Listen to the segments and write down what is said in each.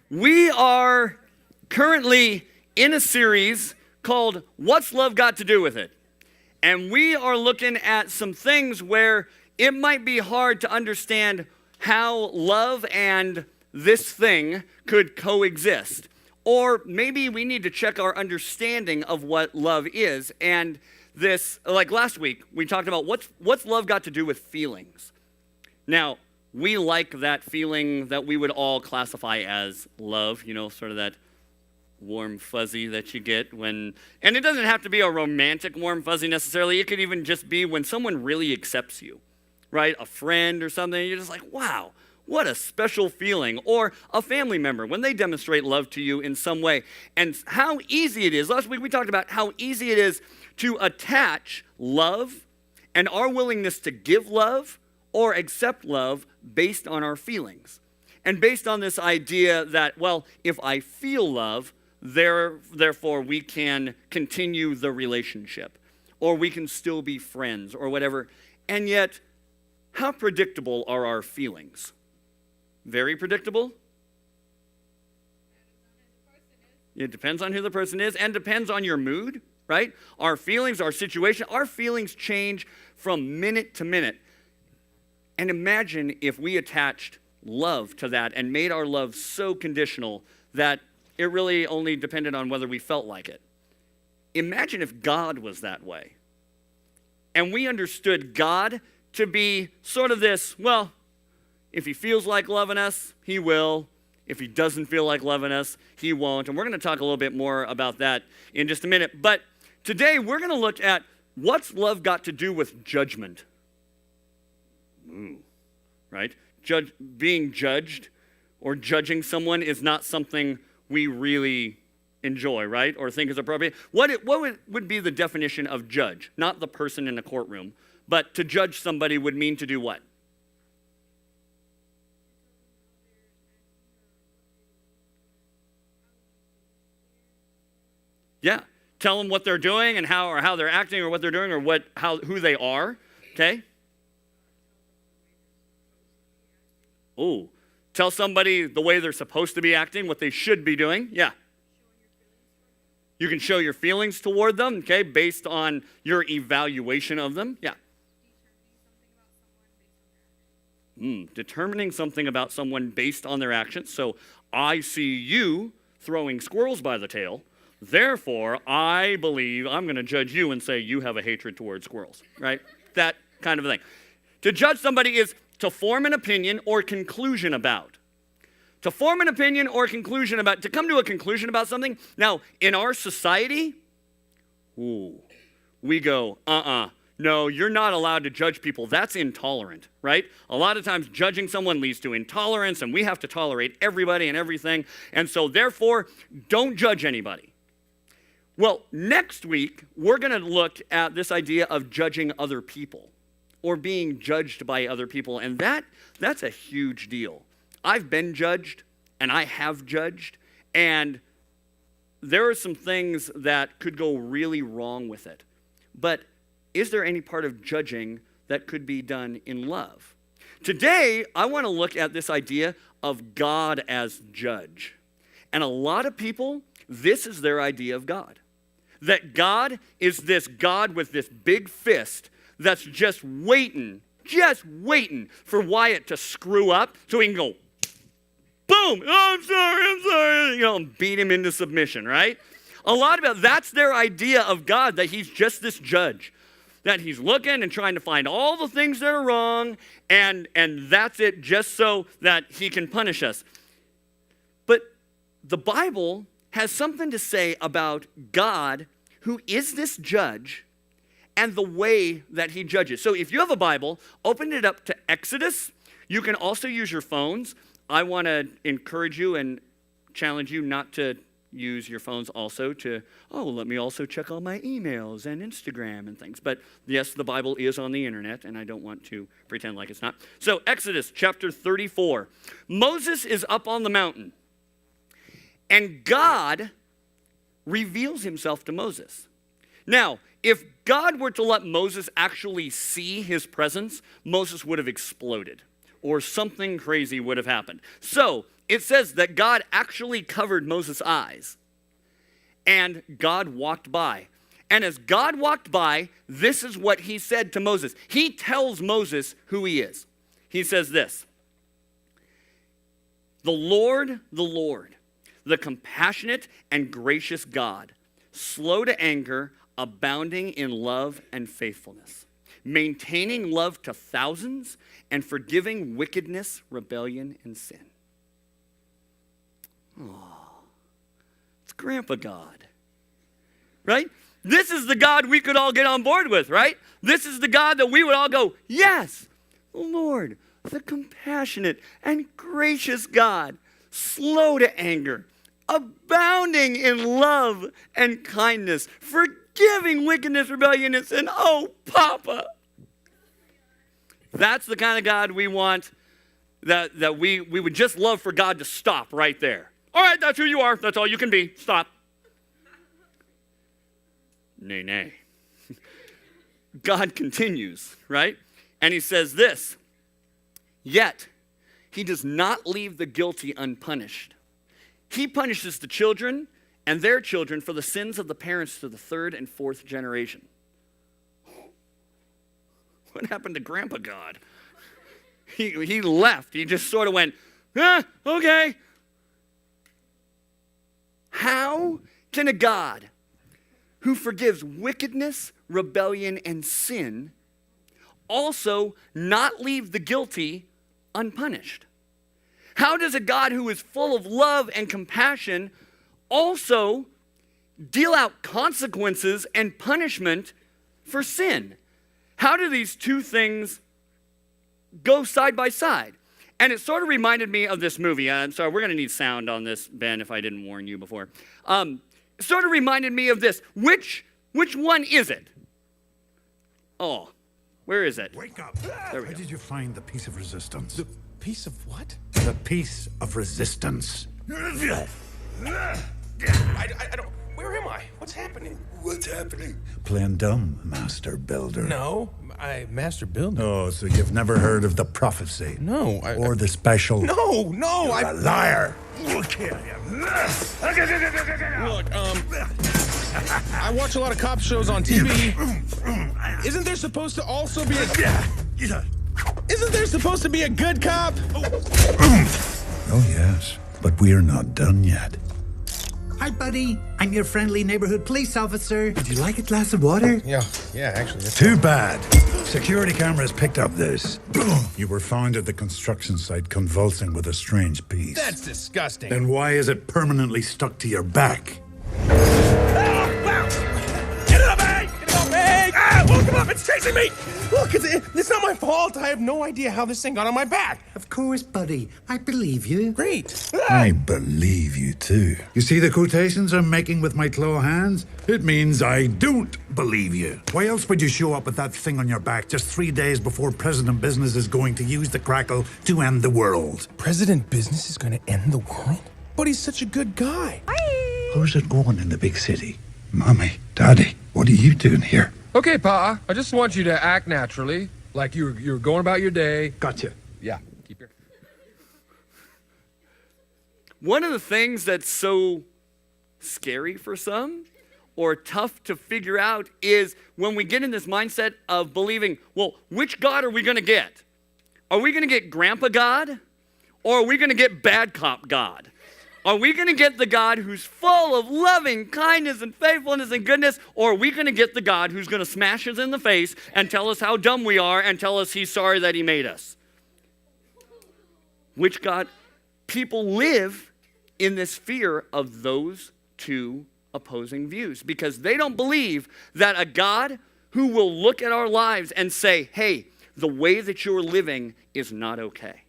We are currently in a series called What's Love Got to Do with It? And we are looking at some things where it might be hard to understand how love and this thing could coexist. Or maybe we need to check our understanding of what love is. And this, like last week, we talked about what's love got to do with feelings. Now, we like that feeling that we would all classify as love, sort of that warm fuzzy that you get when, and it doesn't have to be a romantic warm fuzzy necessarily. It could even just be when someone really accepts you, right? A friend or something, you're just like, wow, what a special feeling. Or a family member, when they demonstrate love to you in some way. And how easy it is. Last week we talked about how easy it is to attach love and our willingness to give love or accept love based on our feelings. And based on this idea that, well, if I feel love, therefore we can continue the relationship, or we can still be friends, or whatever. And yet, how predictable are our feelings? Very predictable? It depends on who the person is, and depends on your mood, right? Our feelings, our situation, our feelings change from minute to minute. And imagine if we attached love to that and made our love so conditional that it really only depended on whether we felt like it. Imagine if God was that way. And we understood God to be sort of this, well, if he feels like loving us, he will. If he doesn't feel like loving us, he won't. And we're going to talk a little bit more about that in just a minute. But today we're going to look at what's love got to do with judgment. Right? Being judged or judging someone is not something we really enjoy, right? Or think is appropriate. What would be the definition of judge? Not the person in a courtroom, but to judge somebody would mean to do what? Yeah. Tell them what they're doing and how they're acting or what they're doing or who they are. Okay? Oh, tell somebody the way they're supposed to be acting, what they should be doing. Yeah. You can show your feelings toward them, okay, based on your evaluation of them. Yeah. Determining something about someone based on their actions. So I see you throwing squirrels by the tail. Therefore, I believe I'm going to judge you and say you have a hatred towards squirrels, right? That kind of a thing. To judge somebody is to form an opinion or conclusion about. To form an opinion or conclusion about, to come to a conclusion about something. Now, in our society, we go, no, you're not allowed to judge people. That's intolerant, right? A lot of times judging someone leads to intolerance, and we have to tolerate everybody and everything. And so therefore, don't judge anybody. Well, next week, we're going to look at this idea of judging other people, or being judged by other people, and that's a huge deal. I've been judged, and I have judged, and there are some things that could go really wrong with it. But is there any part of judging that could be done in love? Today, I want to look at this idea of God as judge. And a lot of people, this is their idea of God. That God is this God with this big fist that's just waiting for Wyatt to screw up so he can go, boom, I'm sorry, and beat him into submission, right? A lot of that's their idea of God, that he's just this judge, that he's looking and trying to find all the things that are wrong, and that's it, just so that he can punish us. But the Bible has something to say about God, who is this judge, and the way that he judges. So if you have a Bible, open it up to Exodus. You can also use your phones. I want to encourage you and challenge you not to use your phones also to, let me also check all my emails and Instagram and things. But yes, the Bible is on the internet, and I don't want to pretend like it's not. So Exodus chapter 34. Moses is up on the mountain, and God reveals himself to Moses. Now, if God were to let Moses actually see his presence, Moses would have exploded, or something crazy would have happened. So it says that God actually covered Moses' eyes. And God walked by. And as God walked by, this is what he said to Moses. He tells Moses who he is. He says this, the Lord, the compassionate and gracious God, slow to anger, abounding in love and faithfulness, maintaining love to thousands, and forgiving wickedness, rebellion, and sin. Oh, it's Grandpa God, right? This is the God we could all get on board with, right? This is the God that we would all go, yes, the Lord, the compassionate and gracious God, slow to anger, abounding in love and kindness, forgiving wickedness, rebellion, and sin. Oh, Papa. That's the kind of God we want, that we would just love for God to stop right there. All right, that's who you are. That's all you can be. Stop. Nay. God continues, right? And he says this, yet he does not leave the guilty unpunished. He punishes the children and their children for the sins of the parents to the third and fourth generation. What happened to Grandpa God? He left. He just sort of went, okay. How can a God who forgives wickedness, rebellion, and sin also not leave the guilty unpunished? How does a God who is full of love and compassion also deal out consequences and punishment for sin? How do these two things go side by side? And it sort of reminded me of this movie. I'm sorry, we're going to need sound on this, Ben, if I didn't warn you before. It sort of reminded me of this. Which one is it? Oh, where is it? Wake up. Where did you find the piece of resistance? The piece of what? The piece of resistance. I don't... Where am I? What's happening? What's happening? Playing dumb, Master Builder. No, Master Builder. Oh, so you've never heard of the prophecy? No, Or the special... No, You're a liar. We'll kill you. Look, I watch a lot of cop shows on TV. Isn't there supposed to also be Isn't there supposed to be a good cop? Oh, yes. But we're not done yet. Hi, buddy. I'm your friendly neighborhood police officer. Would you like a glass of water? Yeah, actually. Too bad. Security cameras picked up this. You were found at the construction site convulsing with a strange piece. That's disgusting. Then why is it permanently stuck to your back? Get it up, bag! Get it up, bag! Woke him up! It's chasing me! Look, it's not my fault. I have no idea how this thing got on my back. Of course, buddy. I believe you. Great. I believe you too. You see the quotations I'm making with my claw hands? It means I don't believe you. Why else would you show up with that thing on your back just 3 days before President Business is going to use the crackle to end the world? President Business is going to end the world? But he's such a good guy. How's it going in the big city? Mommy, Daddy, what are you doing here? Okay, Pa, I just want you to act naturally, like you're going about your day. Gotcha. Yeah, keep your... One of the things that's so scary for some or tough to figure out is when we get in this mindset of believing, well, which God are we going to get? Are we going to get Grandpa God? Or are we going to get Bad Cop God? Are we going to get the God who's full of loving kindness and faithfulness and goodness? Or are we going to get the God who's going to smash us in the face and tell us how dumb we are and tell us he's sorry that he made us? Which God? People live in this fear of those two opposing views because they don't believe that a God who will look at our lives and say, hey, the way that you're living is not okay.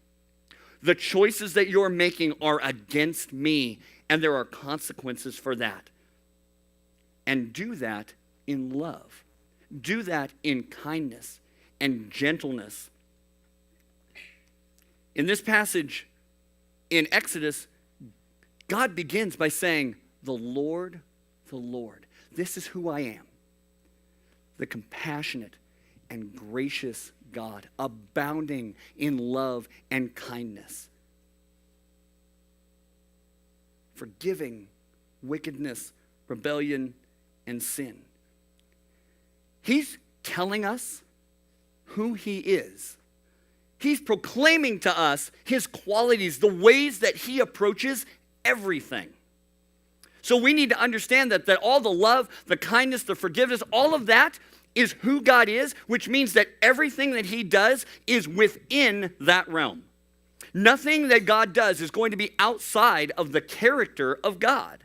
The choices that you're making are against me, and there are consequences for that. And do that in love. Do that in kindness and gentleness. In this passage in Exodus, God begins by saying, the Lord, this is who I am. The compassionate and gracious God, abounding in love and kindness. forgiving wickedness, rebellion, and sin. He's telling us who he is. He's proclaiming to us his qualities, the ways that he approaches everything. So we need to understand that all the love, the kindness, the forgiveness, all of that is who God is, which means that everything that he does is within that realm. Nothing that God does is going to be outside of the character of God.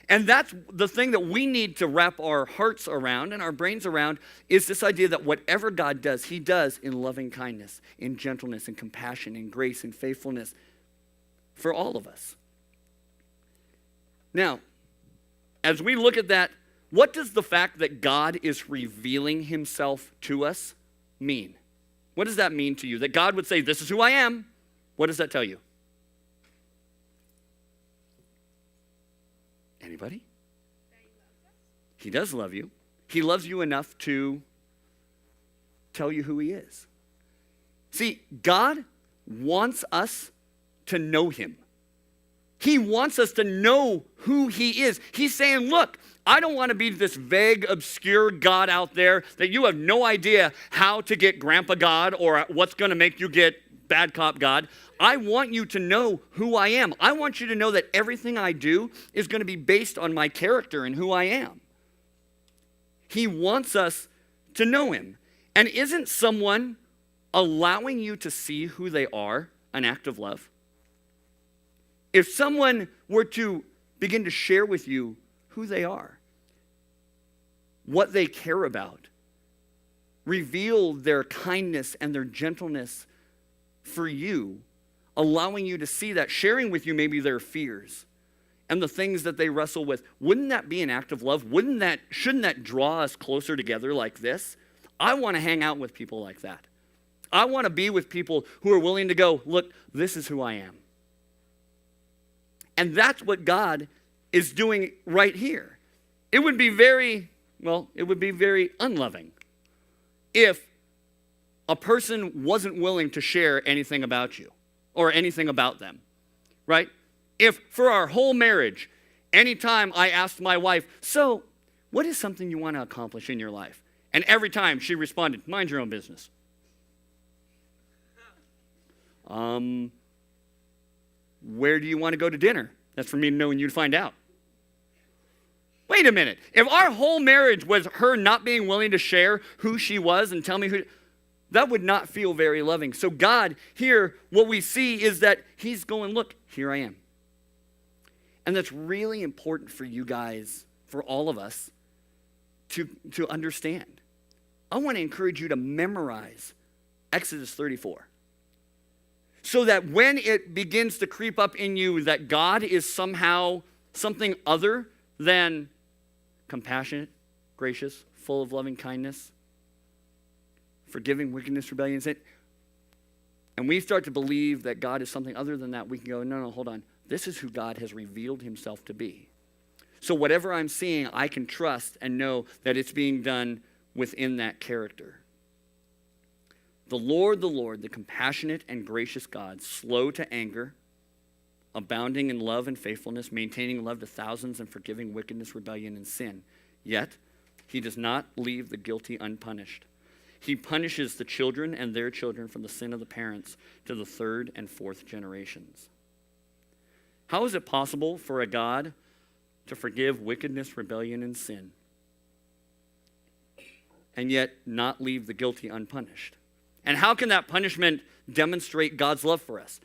And that's the thing that we need to wrap our hearts around and our brains around, is this idea that whatever God does, he does in loving kindness, in gentleness, in compassion, in grace, in faithfulness for all of us. Now, as we look at that, what does the fact that God is revealing himself to us mean? What does that mean to you? That God would say, this is who I am. What does that tell you? Anybody? He does love you. He loves you enough to tell you who he is. See, God wants us to know him. He wants us to know who he is. He's saying, look, I don't want to be this vague, obscure God out there that you have no idea how to get grandpa God or what's going to make you get bad cop God. I want you to know who I am. I want you to know that everything I do is going to be based on my character and who I am. He wants us to know him. And isn't someone allowing you to see who they are an act of love? If someone were to begin to share with you who they are, what they care about, reveal their kindness and their gentleness for you, allowing you to see that, sharing with you maybe their fears and the things that they wrestle with, wouldn't that be an act of love? Shouldn't that draw us closer together like this? I want to hang out with people like that. I want to be with people who are willing to go, look, this is who I am. And that's what God is doing right here. It would be very unloving if a person wasn't willing to share anything about you or anything about them, right? If for our whole marriage, anytime I asked my wife, so what is something you want to accomplish in your life? And every time she responded, mind your own business. Where do you want to go to dinner? That's for me to know and you to find out. Wait a minute. If our whole marriage was her not being willing to share who she was and tell me who, that would not feel very loving. So God, here, what we see is that he's going, look, here I am. And that's really important for you guys, for all of us, to understand. I want to encourage you to memorize Exodus 34. So that when it begins to creep up in you that God is somehow something other than compassionate, gracious, full of loving kindness, forgiving wickedness, rebellion, sin, and we start to believe that God is something other than that, we can go, no, hold on. This is who God has revealed himself to be. So whatever I'm seeing, I can trust and know that it's being done within that character. The Lord, the compassionate and gracious God, slow to anger, abounding in love and faithfulness, maintaining love to thousands, and forgiving wickedness, rebellion, and sin. Yet, he does not leave the guilty unpunished. He punishes the children and their children from the sin of the parents to the third and fourth generations. How is it possible for a God to forgive wickedness, rebellion, and sin, and yet not leave the guilty unpunished? And how can that punishment demonstrate God's love for us?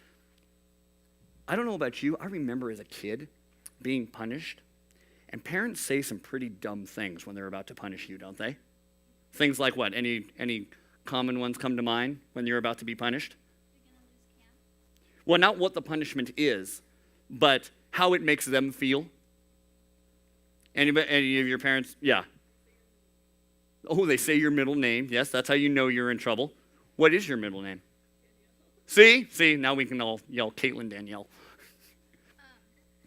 I don't know about you. I remember as a kid being punished. And parents say some pretty dumb things when they're about to punish you, don't they? Things like what? Any common ones come to mind when you're about to be punished? You're gonna lose camp. Well, not what the punishment is, but how it makes them feel. Any of your parents? Yeah. Oh, they say your middle name. Yes, that's how you know you're in trouble. What is your middle name? See, now we can all yell Caitlin Danielle.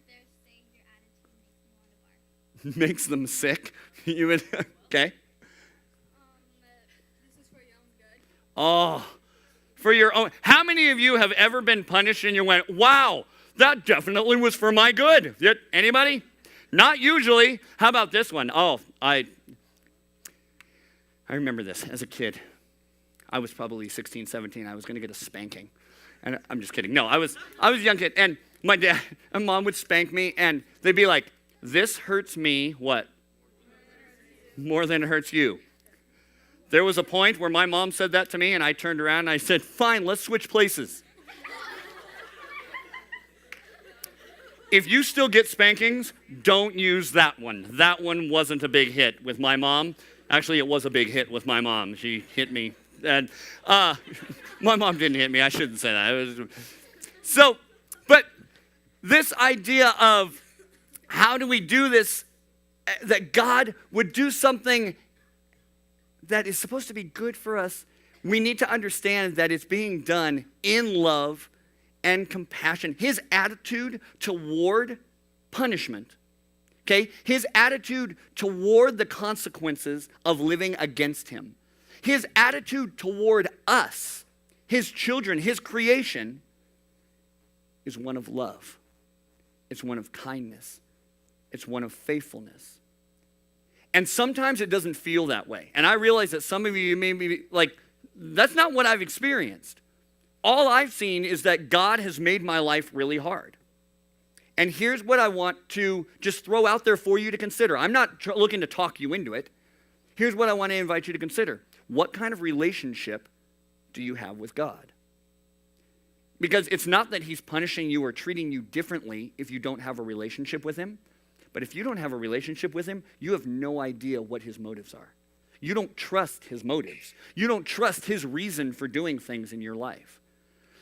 They're saying your attitude makes me want to bark. Makes them sick. You would, okay. This is for your own good. Oh, for your own. How many of you have ever been punished and you went, wow, that definitely was for my good. Anybody? Not usually. How about this one? Oh, I remember this as a kid. I was probably 16, 17. I was going to get a spanking. And I'm just kidding. No, I was a young kid. And my dad and mom would spank me. And they'd be like, this hurts me, what? More than it hurts you. There was a point where my mom said that to me. And I turned around and I said, fine, let's switch places. If you still get spankings, don't use that one. That one wasn't a big hit with my mom. Actually, it was a big hit with my mom. She hit me. And my mom didn't hit me. I shouldn't say that. But this idea of how do we do this, that God would do something that is supposed to be good for us, we need to understand that it's being done in love and compassion. His attitude toward punishment, okay? His attitude toward the consequences of living against him. His attitude toward us, his children, his creation, is one of love. It's one of kindness. It's one of faithfulness. And sometimes it doesn't feel that way. And I realize that some of you may be like, that's not what I've experienced. All I've seen is that God has made my life really hard. And here's what I want to just throw out there for you to consider. I'm not looking to talk you into it. Here's what I want to invite you to consider. What kind of relationship do you have with God? Because it's not that he's punishing you or treating you differently if you don't have a relationship with him. But if you don't have a relationship with him, you have no idea what his motives are. You don't trust his motives. You don't trust his reason for doing things in your life.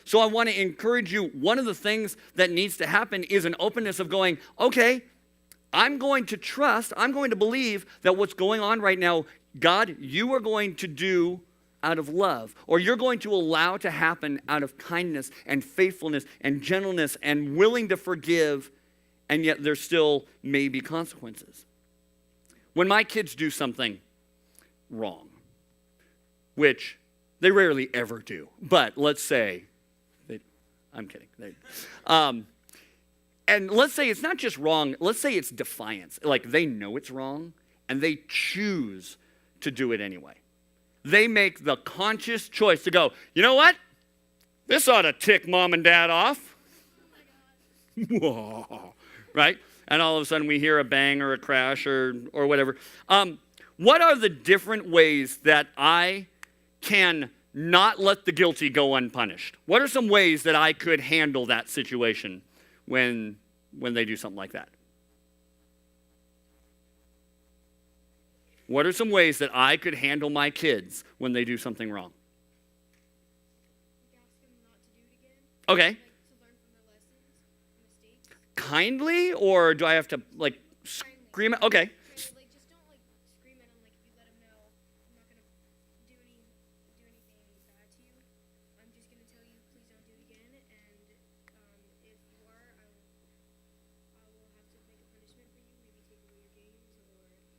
So I want to encourage you, one of the things that needs to happen is an openness of going, okay, I'm going to trust, I'm going to believe that what's going on right now, God, you are going to do out of love, or you're going to allow to happen out of kindness and faithfulness and gentleness and willing to forgive, and yet there still may be consequences. When my kids do something wrong, which they rarely ever do, but let's say, I'm kidding. And let's say it's not just wrong, let's say it's defiance. Like they know it's wrong and they choose to do it anyway. They make the conscious choice to go, you know what? This ought to tick mom and dad off. Whoa, right? And all of a sudden we hear a bang or a crash or whatever. What are the different ways that I can not let the guilty go unpunished? What are some ways that I could handle that situation when they do something like that? What are some ways that I could handle my kids when they do something wrong? Ask them not to do it again. Okay. Like to learn from their lessons, mistakes. Kindly, or do I have to like scream? Okay. Like just don't like scream at them. Like if you let them know, I'm not gonna do anything bad to you. I'm just gonna tell you, please don't do it again. And if you are, I will have to make a punishment for you. Maybe take away your games or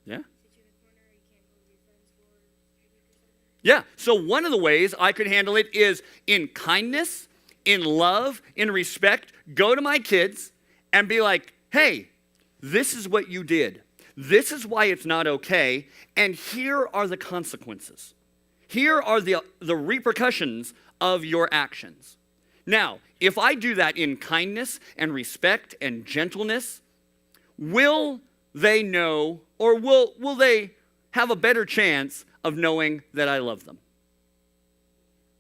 Yeah. sit you in a corner. You can't go with your friends for a week or something. Yeah, so one of the ways I could handle it is in kindness, in love, in respect. Go to my kids and be like, hey, this is what you did. This is why it's not okay, and here are the consequences. Here are the repercussions of your actions. Now, if I do that in kindness and respect and gentleness, will they know, or will they have a better chance of knowing that I love them?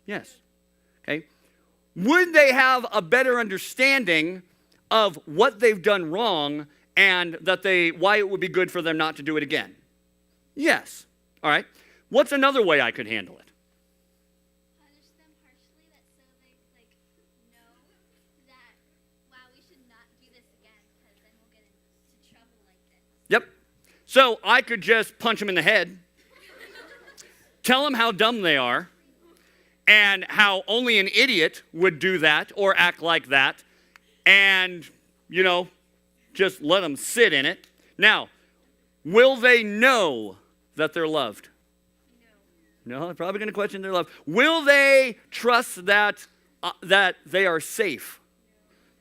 Yes. Okay. Would they have a better understanding of what they've done wrong and why it would be good for them not to do it again? Yes. All right. What's another way I could handle it? Punish them harshly, so they know that wow, we should not do this again because then we'll get into trouble like this. Yep. So I could just punch them in the head, tell them how dumb they are, and how only an idiot would do that or act like that, and, just let them sit in it. Now, will they know that they're loved? No, they're probably going to question their love. Will they trust that they are safe?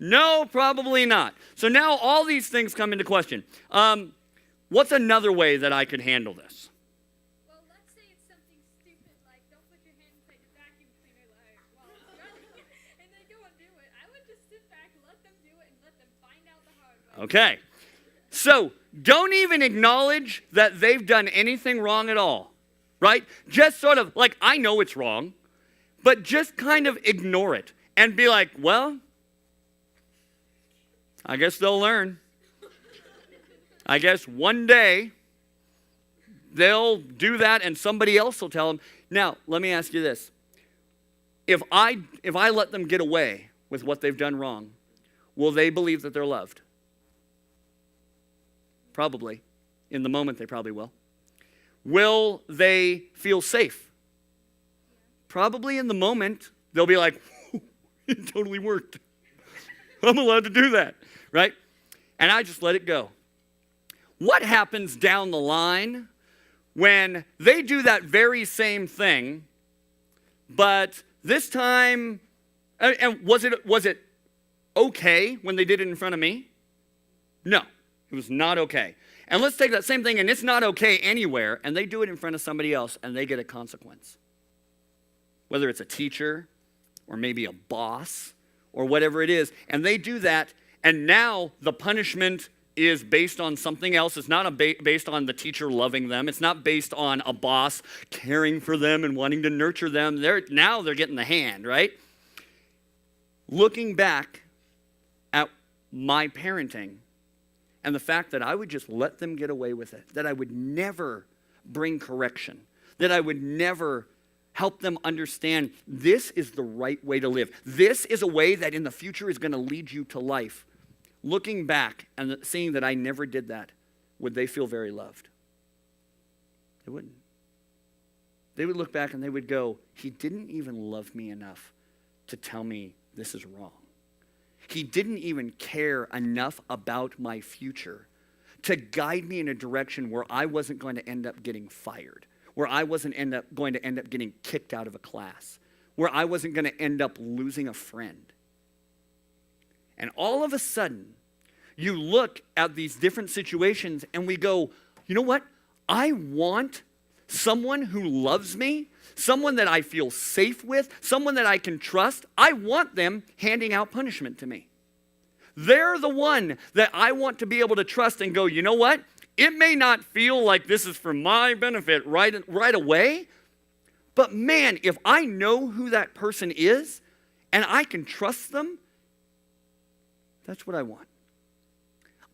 No, probably not. So now all these things come into question. What's another way that I could handle this? Well, let's say it's something stupid like don't put your hand inside your vacuum cleaner while it's running, and then go and do it. I would just sit back, let them do it, and let them find out the hard way. Okay. So don't even acknowledge that they've done anything wrong at all, right? Just sort of like, I know it's wrong, but just kind of ignore it and be like, well, I guess they'll learn. I guess one day they'll do that and somebody else will tell them. Now, let me ask you this. If I let them get away with what they've done wrong, will they believe that they're loved? Probably. In the moment, they probably will. Will they feel safe? Probably in the moment, they'll be like, it totally worked. I'm allowed to do that, right? And I just let it go. What happens down the line when they do that very same thing, but this time, and was it okay when they did it in front of me? No, it was not okay. And let's take that same thing, and it's not okay anywhere, and they do it in front of somebody else, and they get a consequence. Whether it's a teacher, or maybe a boss, or whatever it is, and they do that, and now the punishment is based on something else. It's not based on the teacher loving them. It's not based on a boss caring for them and wanting to nurture them. Now they're getting the hand, right? Looking back at my parenting and the fact that I would just let them get away with it, that I would never bring correction, that I would never help them understand this is the right way to live. This is a way that in the future is going to lead you to life. Looking back and seeing that I never did that, would they feel very loved? They wouldn't. They would look back and they would go, he didn't even love me enough to tell me this is wrong. He didn't even care enough about my future to guide me in a direction where I wasn't going to end up getting fired, where I wasn't going to end up getting kicked out of a class, where I wasn't going to end up losing a friend. And all of a sudden, you look at these different situations and we go, you know what? I want someone who loves me, someone that I feel safe with, someone that I can trust. I want them handing out punishment to me. They're the one that I want to be able to trust and go, you know what? It may not feel like this is for my benefit right away, but man, if I know who that person is and I can trust them, that's what I want.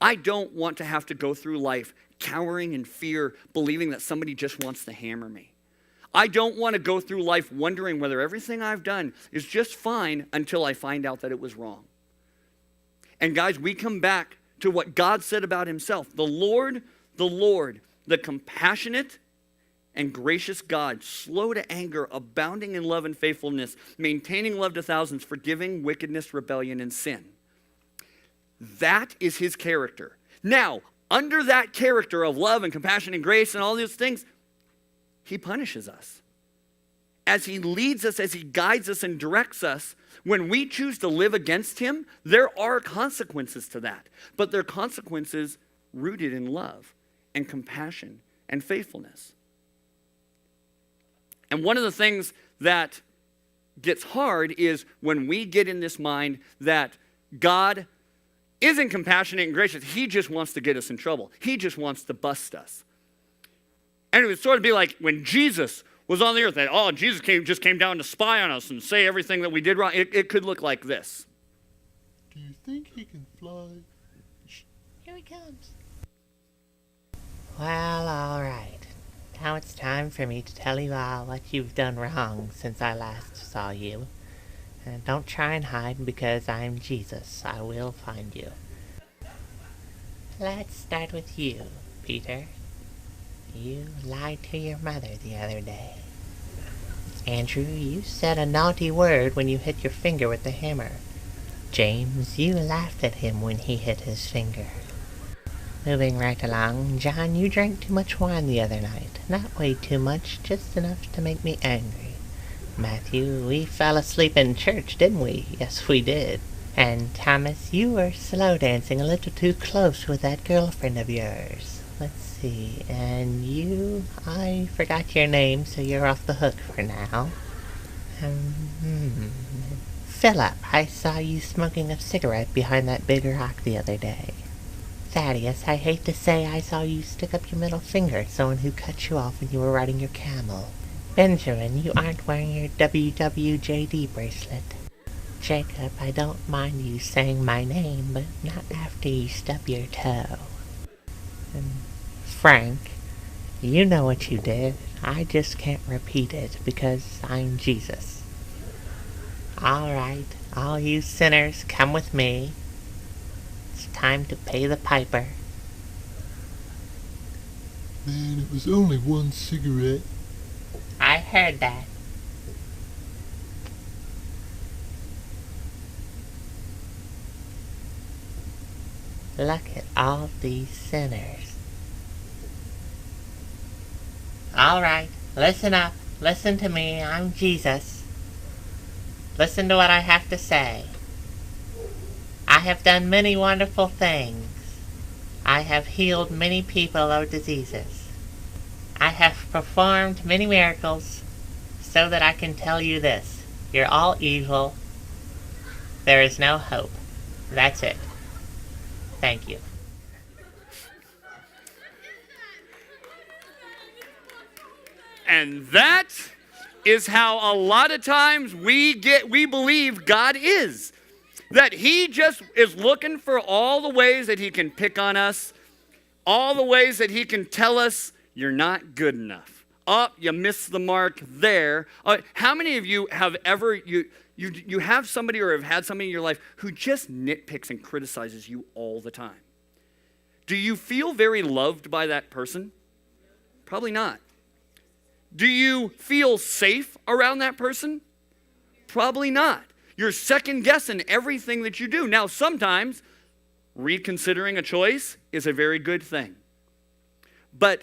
I don't want to have to go through life cowering in fear, believing that somebody just wants to hammer me. I don't want to go through life wondering whether everything I've done is just fine until I find out that it was wrong. And guys, we come back to what God said about himself. The Lord, the compassionate and gracious God, slow to anger, abounding in love and faithfulness, maintaining love to thousands, forgiving wickedness, rebellion, and sin. That is his character. Now, under that character of love and compassion and grace and all these things, he punishes us. As he leads us, as he guides us and directs us, when we choose to live against him, there are consequences to that. But they're consequences rooted in love and compassion and faithfulness. And one of the things that gets hard is when we get in this mind that God isn't compassionate and gracious. He just wants to get us in trouble. He just wants to bust us. And it would sort of be like when Jesus was on the earth, that, Jesus just came down to spy on us and say everything that we did wrong. It could look like this. Do you think he can fly? Here he comes. Well, all right. Now it's time for me to tell you all what you've done wrong since I last saw you. And don't try and hide because I'm Jesus. I will find you. Let's start with you, Peter. You lied to your mother the other day. Andrew, you said a naughty word when you hit your finger with the hammer. James, you laughed at him when he hit his finger. Moving right along, John, you drank too much wine the other night. Not way too much, just enough to make me angry. Matthew, we fell asleep in church, didn't we? Yes, we did. And Thomas, you were slow dancing a little too close with that girlfriend of yours. Let's see, and you, I forgot your name, so you're off the hook for now. Philip, I saw you smoking a cigarette behind that big rock the other day. Thaddeus, I hate to say I saw you stick up your middle finger at someone who cut you off when you were riding your camel. Benjamin, you aren't wearing your WWJD bracelet. Jacob, I don't mind you saying my name, but not after you stub your toe. And Frank, you know what you did. I just can't repeat it because I'm Jesus. All right, all you sinners, come with me. It's time to pay the piper. Man, it was only one cigarette. I heard that. Look at all these sinners. All right, listen up. Listen to me. I'm Jesus. Listen to what I have to say. I have done many wonderful things. I have healed many people of diseases. I have performed many miracles so that I can tell you this. You're all evil. There is no hope. That's it. Thank you. And that is how a lot of times we believe God is. That he just is looking for all the ways that he can pick on us, all the ways that he can tell us you're not good enough. Oh, you missed the mark there. How many of you have ever, you have somebody or have had somebody in your life who just nitpicks and criticizes you all the time? Do you feel very loved by that person? Probably not. Do you feel safe around that person? Probably not. You're second guessing everything that you do. Now, sometimes reconsidering a choice is a very good thing. But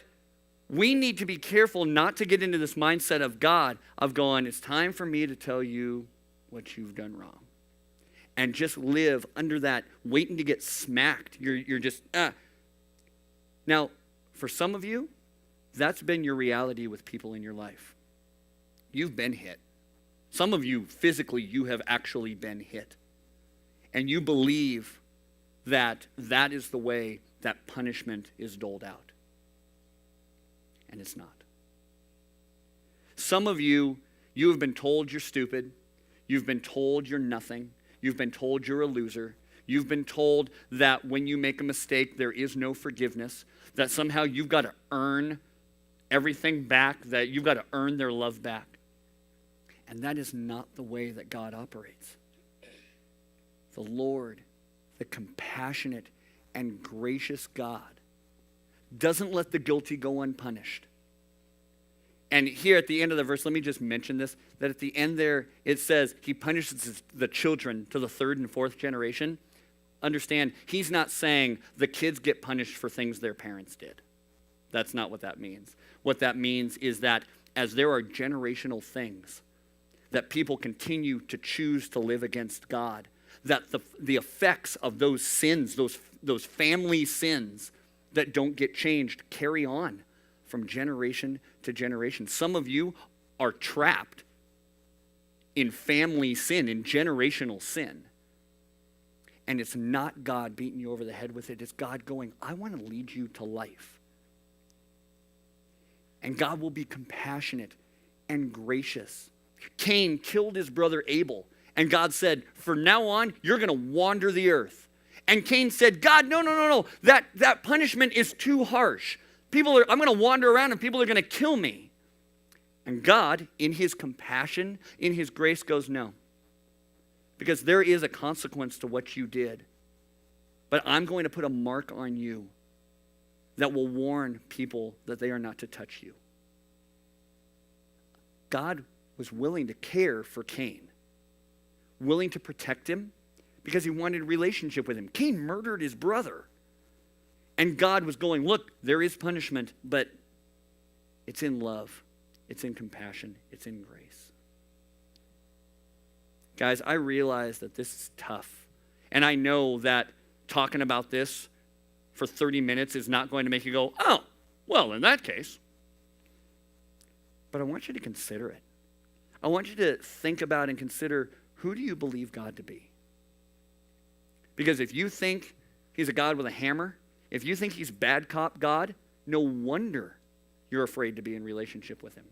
we need to be careful not to get into this mindset of God, of going, it's time for me to tell you what you've done wrong. And just live under that, waiting to get smacked. You're just, Now, for some of you, that's been your reality with people in your life. You've been hit. Some of you, physically, you have actually been hit. And you believe that that is the way that punishment is doled out. And it's not. Some of you, you have been told you're stupid. You've been told you're nothing. You've been told you're a loser. You've been told that when you make a mistake, there is no forgiveness. That somehow you've got to earn everything back, that you've got to earn their love back. And that is not the way that God operates. The Lord, the compassionate and gracious God, doesn't let the guilty go unpunished. And here at the end of the verse, let me just mention this, that at the end there, it says he punishes the children to the third and fourth generation. Understand, he's not saying the kids get punished for things their parents did. That's not what that means. What that means is that as there are generational things that people continue to choose to live against God, that the effects of those sins, those family sins that don't get changed, carry on from generation to generation. Some of you are trapped in family sin, in generational sin. And it's not God beating you over the head with it. It's God going, I want to lead you to life. And God will be compassionate and gracious. Cain killed his brother Abel. And God said, from now on, you're going to wander the earth. And Cain said, God, no. That punishment is too harsh. I'm going to wander around and people are going to kill me. And God, in his compassion, in his grace, goes, no. Because there is a consequence to what you did. But I'm going to put a mark on you that will warn people that they are not to touch you. God was willing to care for Cain, willing to protect him because he wanted a relationship with him. Cain murdered his brother. And God was going, look, there is punishment, but it's in love, it's in compassion, it's in grace. Guys, I realize that this is tough And I know that talking about this for 30 minutes is not going to make you go, oh, well, in that case. But I want you to consider it. I want you to think about and consider, who do you believe God to be? Because if you think he's a God with a hammer, if you think he's bad cop God, no wonder you're afraid to be in relationship with him.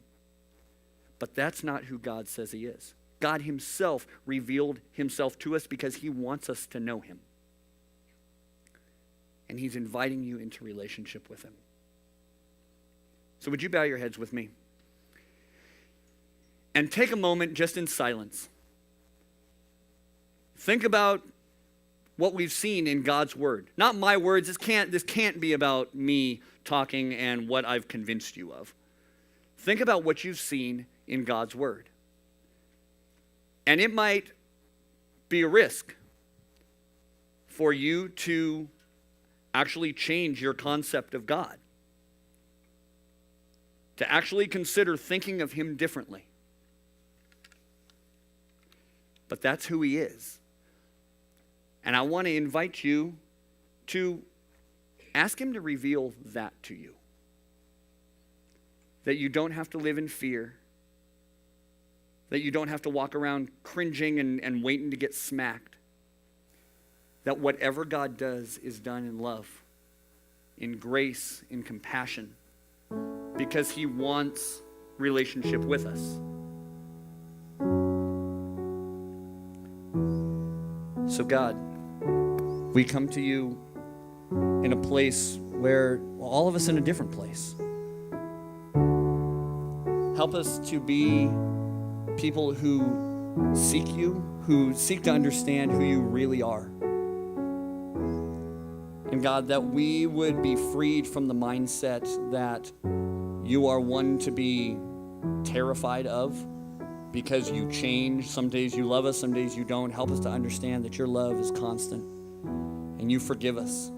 But that's not who God says he is. God himself revealed himself to us because he wants us to know him. And he's inviting you into relationship with him. So would you bow your heads with me? And take a moment just in silence. Think about what we've seen in God's word. Not my words. This can't be about me talking and what I've convinced you of. Think about what you've seen in God's word. And it might be a risk for you to actually change your concept of God. To actually consider thinking of him differently. But that's who he is. And I want to invite you to ask him to reveal that to you. That you don't have to live in fear. That you don't have to walk around cringing and waiting to get smacked. That whatever God does is done in love, in grace, in compassion, because he wants relationship with us. So God, we come to you in a place where, well, all of us in a different place. Help us to be people who seek you, who seek to understand who you really are. And God, that we would be freed from the mindset that you are one to be terrified of because you change. Some days you love us, some days you don't. Help us to understand that your love is constant and you forgive us.